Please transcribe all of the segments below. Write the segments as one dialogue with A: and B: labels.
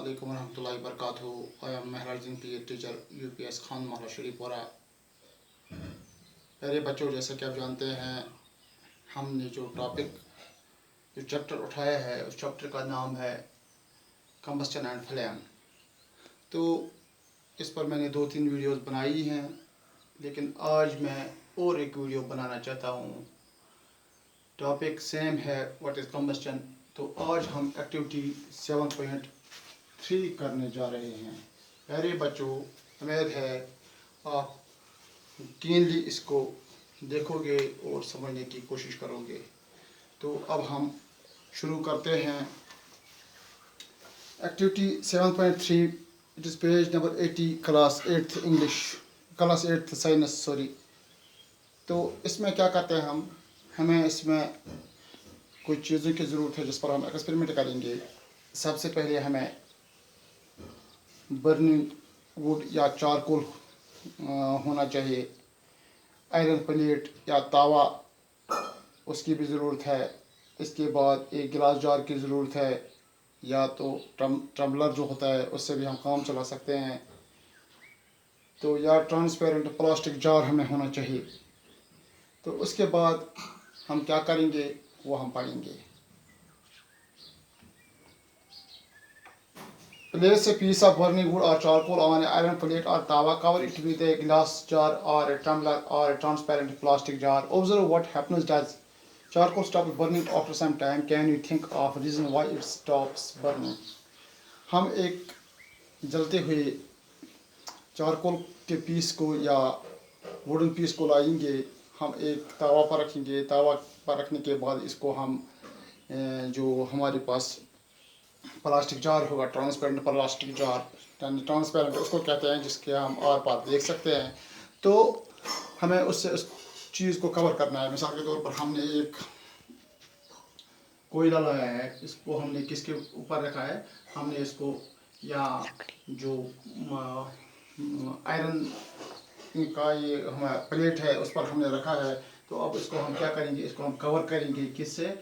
A: Assalamualaikum warahmatullahi wabarakatuh. I am Mehraldin PA teacher UPS Khan महला शरीफपुरा। प्यारे बच्चों, जैसे कि आप जानते हैं, हमने जो चैप्टर उठाया है उस चैप्टर का नाम है कम्बस्टन एंड फ्लेम। तो इस पर मैंने 2-3 वीडियोस बनाई हैं, लेकिन आज मैं और एक वीडियो बनाना चाहता हूँ। टॉपिक सेम है, व्हाट इज़ कम्बस्टन। तो आज हम एक्टिविटी 7.3 करने जा रहे हैं। प्यारे बच्चों, उम्मीद है आप कीनली इसको देखोगे और समझने की कोशिश करोगे। तो अब हम शुरू करते हैं activity 7.3। It is page number 80, class 8th English, class 8th science sorry. तो इसमें क्या करते हैं हमें इसमें कुछ चीज़ों की ज़रूरत है जिस पर हम एक्सपेरिमेंट करेंगे। सबसे पहले हमें बर्निंग वुड या चारकोल होना चाहिए, आयरन प्लेट या तावा उसकी भी ज़रूरत है। इसके बाद एक गिलास जार की ज़रूरत है, या तो टम्बलर जो होता है उससे भी हम काम चला सकते हैं। तो या ट्रांसपेरेंट प्लास्टिक जार हमें होना चाहिए। तो उसके बाद हम क्या करेंगे वो हम पढ़ेंगे। Place a piece of burning wood or charcoal on an iron plate or tawa. Cover it with a glass jar or a tumbler or a transparent plastic jar. Observe what happens. Does charcoal stop burning after some time? Can you think of a reason why it stops burning? हम एक जलते हुए charcoal के piece को या wooden piece को लाएंगे, हम एक तावा पर रखेंगे। तावा पर रखने के बाद इसको हम जो हमारे पास प्लास्टिक जार होगा, ट्रांसपेरेंट प्लास्टिक जार, ट्रांसपेरेंट उसको कहते हैं, जिसके हम आर पार देख सकते हैं। तो हमें उससे उस चीज़ को कवर करना है। मिसाल के तौर पर हमने एक कोयला लाया है, इसको हमने किसके ऊपर रखा है, हमने इसको या जो आयरन का ये हमारा प्लेट है उस पर हमने रखा है। तो अब इसको हम क्या करेंगे, इसको हम कवर करेंगे किससे,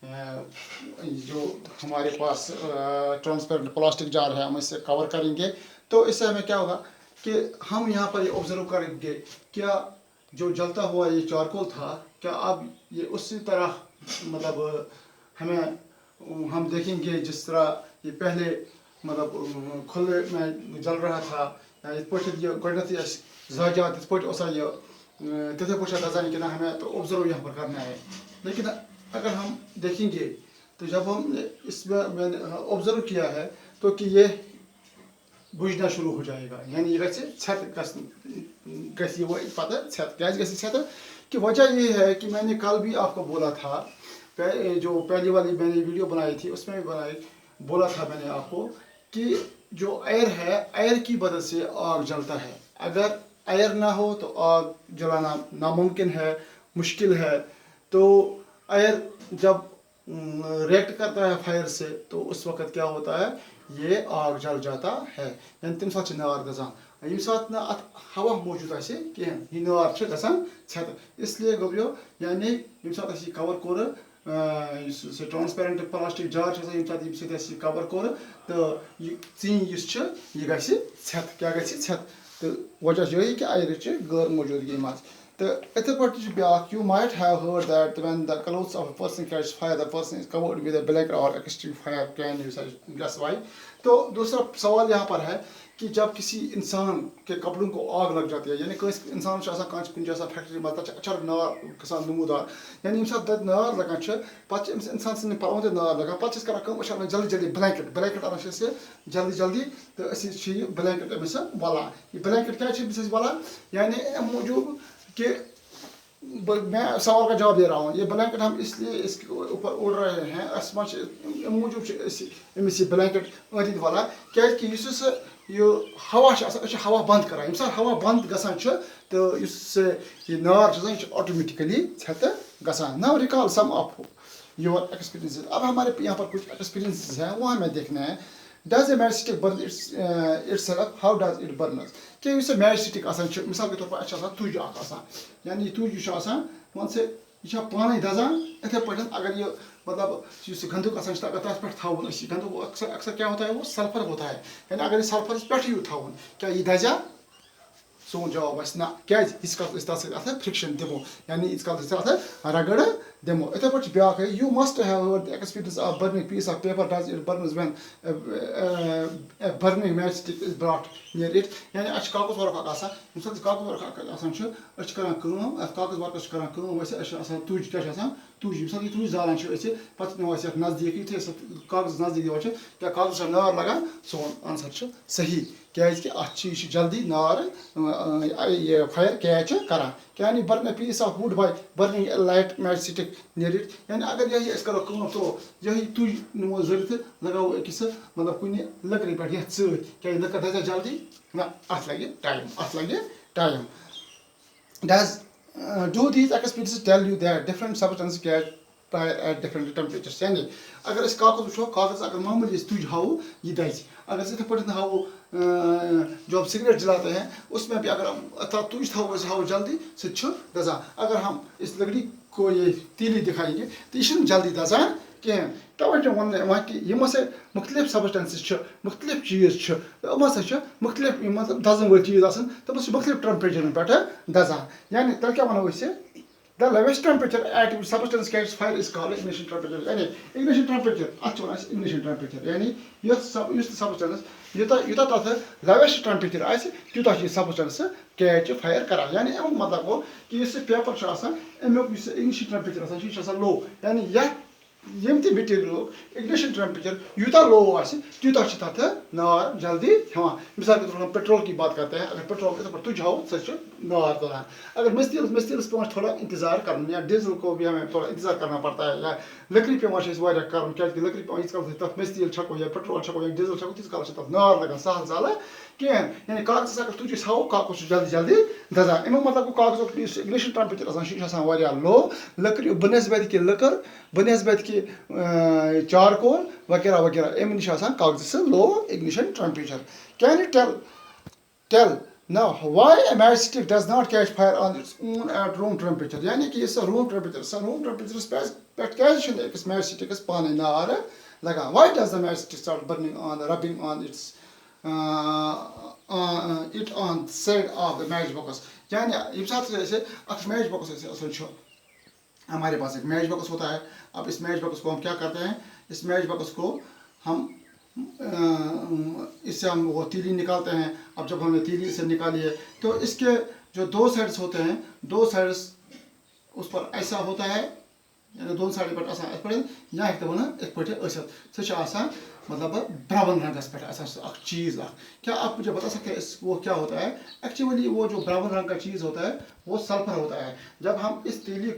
A: जो हमारे पास ट्रांसपेरेंट प्लास्टिक जार है, हम इससे कवर करेंगे। तो इससे हमें क्या होगा कि हम यहाँ पर ये ऑब्जर्व करेंगे, क्या जो जलता हुआ ये चारकोल था, क्या अब ये उसी तरह मतलब हम देखेंगे जिस तरह ये पहले मतलब खुले में जल रहा था। गोडनैथ ज़ाजात तिथ पे तिथे पे दजान कि हमें तो ऑब्जर्व यहाँ पर करना है। लेकिन अगर हम देखेंगे तो जब हम इसमें मैंने ऑब्जर्व किया है तो कि ये बुझना शुरू हो जाएगा, यानी ये छत वो पता छत क्या छत कि वजह ये है कि मैंने कल भी आपको बोला था, जो पहली वाली मैंने वीडियो बनाई थी उसमें भी बोला था मैंने आपको कि जो एयर है, एयर की वजह से आग जलता है। अगर एयर ना हो तो आग जलाना नामुमकिन है, मुश्किल है। तो एयर जब रिएक्ट करता है फायर से तो उस वक्त क्या होता है, ये आग जल जाता है। यानी तम साथ नार गजान यम साथ ना हवा मौजूद आसे कहें, यह नार गजान छत। इसलिए गो यानी यम साथ कवर कोर ट्रांसपेरेंट प्लास्टिक जार यम कवर कोर तो चीन यह गि छत क्या गि छत। तो वजह यही कि आयरच गैर मौजूदगी मज। तो इथे पे back, you might have heard that when the clothes of a person catch fire, the person is covered with a blanket or extinguisher fire. Can you guess why? तो दूसरा सवाल यहाँ पर है कि जब किसी इंसान के कपड़ों को आग लग जाती है, यानी कोई इंसान कुछ फैक्ट्री में अच्छा नार गसान नमूदार, यानी तक नार लगान पे इंसान सन पवन ते नार लगान पे कर जल्दी जल्दी ब्लैंकेट अन जल्दी जल्दी। तो ब्लैंकेट अमिस वलान। ये ब्लैंकेट क्या वलान, यानी अम मूजूब कि मैं सवाल का जवाब दे रहा हूँ। ये ब्लैंकेट हम इसलिए इसके ऊपर उड़ रहे हैं, मूजूब अमिस ब्लैंकेट अंद वलान क्या यह हवा हवा बंद कर हवा बंद गसान तो यह नार ऑटोमेटिकली छत गसान। Now recall some of your experiences. अब हमारे यहाँ पर कुछ एक्सपीरियंसेस हैं, वो हमें देखना है। Does a matchstick burn itself? How does it burn? क्या इस matchstick मिसाल के तौर पर अच्छा तुझ यानी तुझ मान से यह पानी दजान इथे पे अगर यह मतलब इस गंदुक आसान अगर तथ पे थवन गंदुक अक्सर अक्सर क्या होता है वो सल्फर होता है यानी अगर सल्फर पे थवन क्या ये दजा सोन जवाब ना क्या तथ फ्रिक्शन दिमो यानी इस तथ रगड़ दिमो इथे पे ब्या you must have the experience of burning piece of paper does it burns when burning match stick is brought near it यानी अच्छ कागज वर्क आसान यम कागज वर्क आसान कागज वर्क करान तुज क्या तुज यम तुज जालान पे निवान नजदीक यूथे कागज नजदीक दिवान क्या कागज नार लगान सोन आंसर सही क्या यह जल्दी नार फायर कैच करान क्या burn piece of wood by burning light match stick near it यानी अगर यही करो तो यही तुज निमो जरित लगाओ अकिस मतलब कुन लकड़ी पे ये क्या लकड़ दजा जल्दी ना अत लगे time does do these experiences tell you that different substances get fire at different temperatures यानी अगर इस कागज वो कागज अगर मामूली तुझ हाओ ये दज अगर इसे पढ़ते हाओ जो हम सिगरेट जलाते हैं उसमें भी अगर हम तुझ हाओ जल्दी से दजा अगर हम इस लकड़ी को ये तीली दिखाएंगे तो ये जल्दी दजान कहें तवे वन वह कि यम मुख्तलिफ सबस्टेंसेस मुख्तलिफ चीज़ मुख्तलिफ मतलब दजन वो चीज़ तब मुख्तलिफ टेम्परेचर पे दजान यानी तल क्या वनो the lowest temperature at which substance catches fire is called ignition temperature यानी ignition temperature अच्छ वन ignition temperature यानी यह substance युता तथ lowest temperature आसे त्युता substance catch fire करा यानी एम मतलब गो कि इस पेपर अमुक ignition temperature आसान low यानी यह यम ती मटेरियल ignition temperature युता लो आसे त्युता तथ नार जल्दी हेवान मिसाल के तौर पर पेट्रोल की बात करते हैं अगर पेट्रोल इस पर तुझ हाओ सच नार तुलान अगर मस्तील पे थोड़ा इंतजार करना या डीजल को भी हमें थोड़ा इंतजार करना पड़ता है या लकड़ी पे कर क्या लकड़ी पे तथ मस्तील छको या पेट्रोल छको या डीजल छको तीस काल तथ नार लगान सहल सहल कहें यानी कागज अगर तुझ हाओ कागज जल्दी जल्दी दजा अमुक मतलब कागज ignition temperature लो लकड़ी बनस्बत कि लकड़ बनस्बत कि चारकोल वगैरह वगैरह अम नश कागज लो ignition temperature can you tell now why a matchstick does not catch fire on its own at room temperature यानी कि इस room temperature पे क्या matchstick पानी नार लगा why does the matchstick start burning on rubbing on its it on the side of the matchbox यानी ये साथ जैसे मैच बॉक्स ऐसे हमारे पास एक मैच बॉक्स होता है अब इस मैच बॉक्स को हम क्या करते हैं इस मैच बॉक्स को हम इससे हम वो तीली निकालते हैं अब जब हमने तीली से निकाली है तो इसके जो दो साइड्स होते हैं दो साइड्स उस पर ऐसा होता है यानी दोनों साइड पर आसान यहाँ एक पे सह मतलब ब्राउन रंगस पे चीज़ क्या आप मुझे बता सकते हैं वो क्या होता है एक्चुअली वो जो ब्राउन रंग का चीज़ होता है वो सल्फर होता है जब हम इस तीली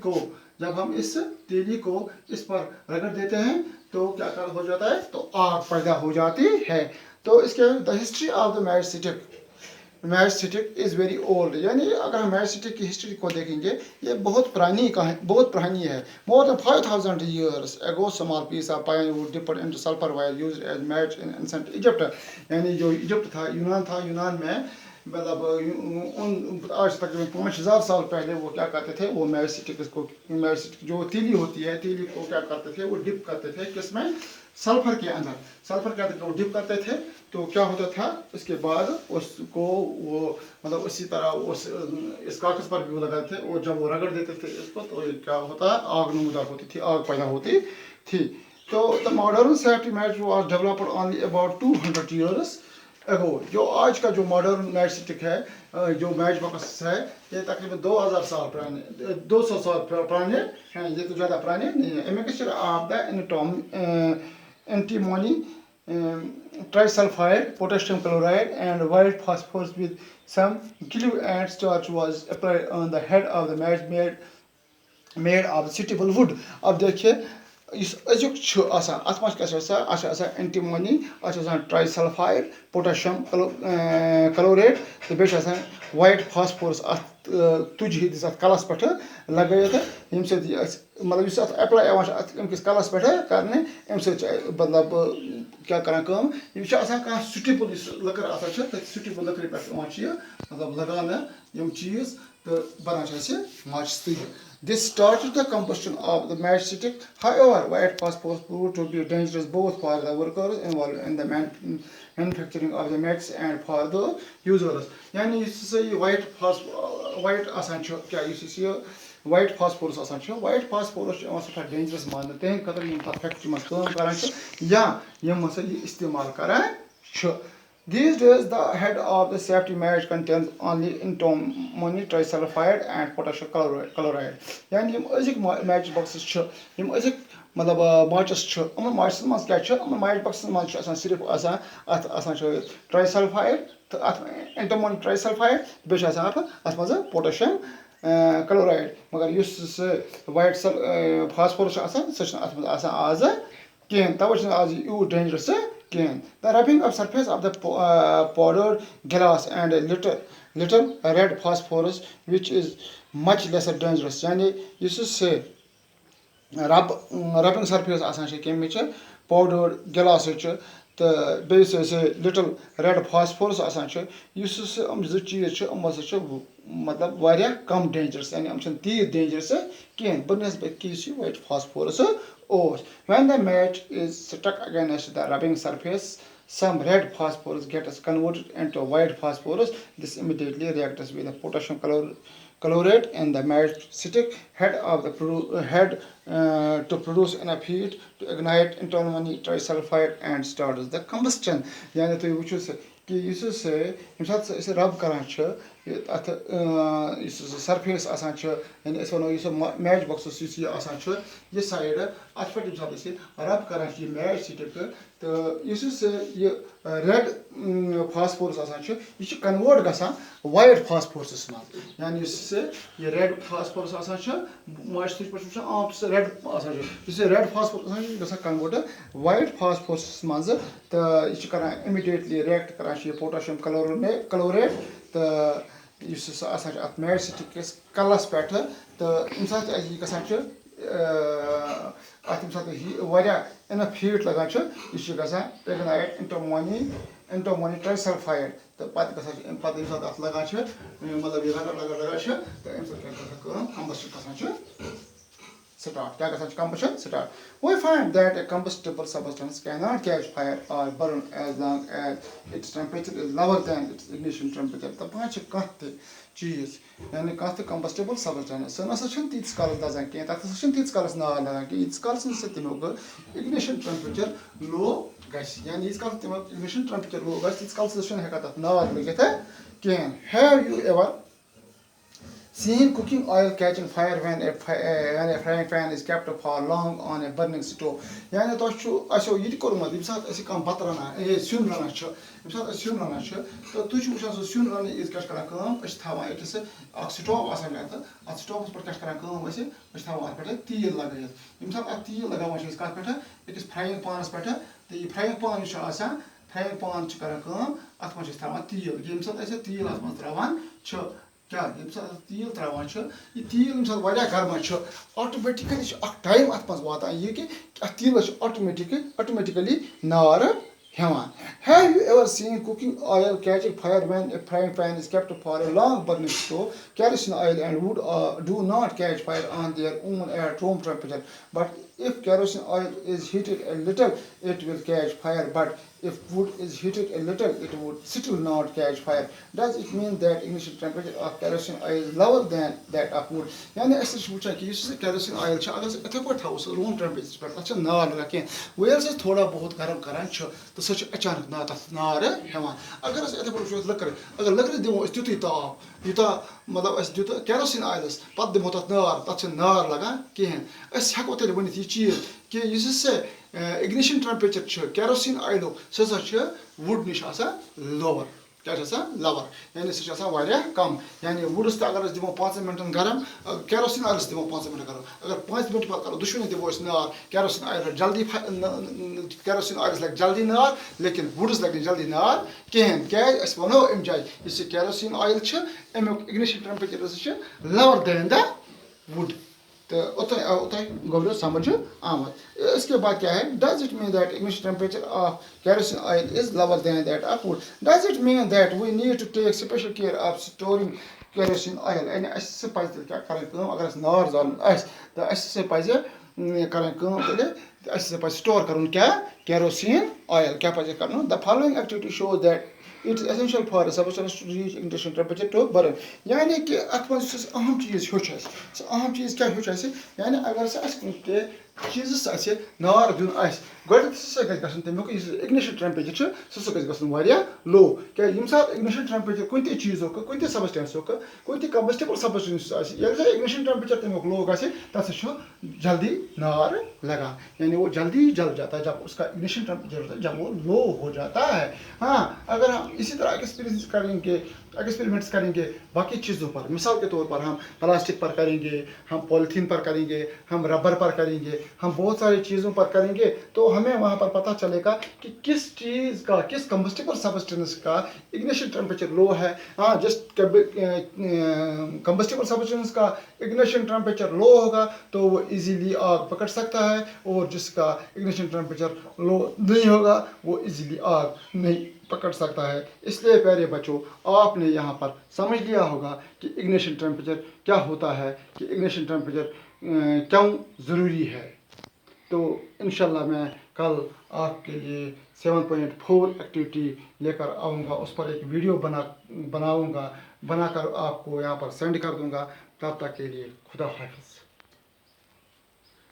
A: को इस पर रगड़ देते हैं तो क्या हो जाता है तो आग पैदा हो जाती है तो इसके the history of the match stick is very old यानी अगर हम मैच स्टिक की हिस्ट्री को देखेंगे ये बहुत पुरानी है more than 5000 years ago small piece of pine wood dipped into sulfur while used as match in ancient Egypt यानी जो इजिप्ट था यूनान में मतलब आज तकरीबन 5000 साल पहले वो क्या करते थे वो मैच स्टिक जो तीली होती है तीली को क्या करते थे वो डिप करते थे किसमें सल्फर के अंदर वो डिप करते थे तो क्या होता था उसके बाद उसको वो मतलब उसी तरह इस कागज पर भी वो लगाते थे और जब वो रगड़ देते थे इसको तो क्या होता है आग नमूदार होती थी आग पैदा होती थी तो the modern safety match was developed only about 200 years ago जो आज का जो मॉडर्न मैच स्टिक है जो मैच बॉक्स है ये तकरीबन 2000 साल पुराने 200 साल पुराने हैं ये तो ज़्यादा पुराने नहीं है mixture of the antimony trisulfide potassium chloride and white phosphorus with some glue and starch was applied on the head of the match made of suitable wood अब देखिए इस अजुक आसान अत मज क्या एंटीमोनी ट्राइसल्फाइड पोटेशियम क्लोरेट तो बे white phosphorus तुझ हिंदिस कलस पे लगत यम मतलब एप्लाई अमकिस कलस पे करने मतलब क्या करान यह सुटेबल लकड़ सुटेबल लकड़ पे मतलब लगान यम चीज़ तो बनान माचिस This started the combustion of the matchstick. However, white phosphorus proved to be dangerous both for the workers involved in the manufacturing of the matches and for the users. Yani white आसान क्या white phosphorus आसान white phosphorus dangerous मान तें कदर यम factory में काम करान या यम मसा ये इस्तेमाल करान These days, the head of the safety match contains only antimony trisulfide and potassium chloride. Yani yim azik match boxes छ yim azik मतलब matches छ अमन matches मस क्या छ अमन match boxes मस आसान सिर्फ आसान अत आसान छ trisulfide तो अत antimony trisulfide बेश आसान अत मस potassium chloride मगर युस white phosphorus आसान सच अत मस आसान आज केन तवच आज you dangerous The rubbing of surface of the powdered glass and a little red phosphorus, which is much lesser dangerous. Yani this is rubbing surface आसान छे केम छे powdered glass छे तो बेस से little red phosphorus आसान छे use से हम जो चीज छे हम से मतलब वारिया कम dangerous यानी हम छन ती dangerous केन बनस्बत की white phosphorus ores. When the match is stuck against the rubbing surface, some red phosphorus gets converted into white phosphorus. This immediately reacts with the potassium chloride and the matchstick head of the head to produce enough heat to ignite antimony trisulfide and starts the combustion. यानी तो ये वुचु से कि इससे इंसान इसे रब करान छ अथ इस सरफेस आसान छ यानी इस वनो इस मैच बॉक्स इस आसान छ ये साइड अथ पे इंसान इसे रब करान छ मैच स्टिक तो इससे ये रेड फास्फोरस आसान छ ये कन्वर्ट गसान वाइट फास्फोरस में यानी इससे ये रेड फास्फोरस आसान छ मैच स्टिक पर छ आम से रेड आसान छ इससे रेड फास्फोरस आसान गसान कन्वर्ट वाइट फास्फोरस में तो ये करान इमीडिएटली रिएक्ट करान छ पोटेशियम क्लोराइड तो इस आसान अत मैच स्टिक कलस पे तो इनसा यह गसान अत वारिया इनफ हीट लगान यह गसान इग्नाइट एंटोमनी ट्राइसल्फाइड तो पत अत लगान मतलब यह लगान तो अम कम्बस्शन गसान start. क्या गसान combustion start. We find that a combustible substance cannot catch fire or burn as long as its temperature is lower than its ignition temperature. तो पांच कहते चीज यानी कहते combustible substance सो नसा छन तीस कालस दजन के तक छन तीस कालस ना लगा कि इस कालस से तिमो ignition temperature low गस यानी इस कालस तिमो ignition temperature low गस इस कालस छन हेका तत ना लगेत केन. Have you ever seen cooking oil catching fire when a frying pan is kept for long on a burning stove? यानी तो असो ये कोरमत इस साथ ऐसे काम बत रना ए स्यून रना छ इस साथ स्यून रना छ तो तुझ उछा सो स्यून रने इस कश करा काम अस थावा एक से स्टोव आसान है अत स्टोव पर कश करा काम वैसे अस थावा पर तेल लगाय इस साथ तेल लगावा छ इस का पर एक फ्राइंग pan पर तो ये फ्राइंग pan छ आसान फ्राइंग pan छ करा काम अत में छ थावा तेल ये साथ ऐसे तेल अत में त्रावन छ क्या तेल त्रावान यह तेल ये गर्म ऑटोमेटिकली टाइम अत मज वातान यह कि तेल ऑटोमेटिकली नार हेवान. Have you ever seen cooking oil catching fire when a frying pan is kept for a long burning stove? Kerosene oil and wood do not catch fire on their own at room temperature, but if kerosene oil is heated a little, it will catch fire. But if wood is heated a little, it would still not catch fire. Does it mean that ignition temperature of kerosene oil is lower than that of wood? यानी ऐसे पूछा कि इस kerosene oil छ अगर इतने पर था उस room temperature पर अच्छा नार लगा कि वेल से थोड़ा बहुत गर्म करान छ तो सच अचानक ना तथ नार हेवान. अगर इस इतने पर लकड़ अगर लकड़ दिमो इस त्युति ताप युता मतलब अस दितो kerosene oil पद दिमो तथ नार लगा कहें अस हेको तेल बनित यह चीज कि इससे ignition temperature छ kerosene oil ससा wood निश lower क्या lower यानी ससा वारिया कम यानी wood स अगर दिमो 5 मिनट गरम kerosene oil दिमो 5 मिनट गरम अगर 5 मिनट बाद करो दुश्मनी दिमो नार kerosene oil जल्दी kerosene oil लग जल्दी नार लेकिन wood लग जल्दी नार कहें क्या अस वनो एम जाय इस kerosene oil छ एम ignition temperature छ lower than the wood तो उतना गोबर समझ आमद. इसके बाद क्या है does it mean that ignition temperature of kerosene oil is lower than that of wood? Does it mean that we need to take special care of storing kerosene oil यानी अस पज क्या करें अगर अस नार जालन तो अस पज करें अस पज स्टोर कर क्या केरोसिन ऑयल क्या पज कर the following activity show that it is essential for a substance to reach ignition temperature to burn यानी कि अत मज अहम चीज हेच अहम चीज क्या हेच यानी अगर से चीज नार दिन गो तमिक इग्निशन टेम्परेचर सह गया लो क्या सात इग्निशन टेम्परेचर कुन चीज़ कुन सबस्टेंस कुन कंबस्टेबल सबस्टेंस इग्निशन टेम्परेचर तमिक लो गि जल्दी नार लगा यानी वो जल्दी जल जाता है जब उसका इग्निशन टेम्परेचर होता है जब वो लो हो जाता है। हाँ अगर हम इसी तरह एक्सपेरिमेंट्स करेंगे बाकी चीज़ों पर मिसाल के तौर पर हम प्लास्टिक पर करेंगे, हम पॉलीथीन पर करेंगे, हम रबर पर करेंगे, हम बहुत सारी चीज़ों पर करेंगे तो हमें वहाँ पर पता चलेगा कि किस चीज़ का किस कंबस्टेबल सबस्टेंस का इग्निशन टेम्परेचर लो है। हाँ जिस कंबस्टेबल सबस्टेंस का इग्निशन टेम्परेचर लो होगा तो वो इजीली आग पकड़ सकता है और जिसका इग्निशन टेम्परेचर लो नहीं होगा वो इजीली आग नहीं पकड़ सकता है। इसलिए प्यारे बच्चों आपने यहाँ पर समझ लिया होगा कि इग्निशन टेम्परेचर क्या होता है, कि इग्निशन टेम्परेचर क्यों ज़रूरी है। तो इंशाल्लाह मैं कल आपके लिए 7.4 एक्टिविटी लेकर आऊँगा, उस पर एक वीडियो बनाकर आपको यहाँ पर सेंड कर दूँगा। तब तक के लिए खुदा हाफिज़।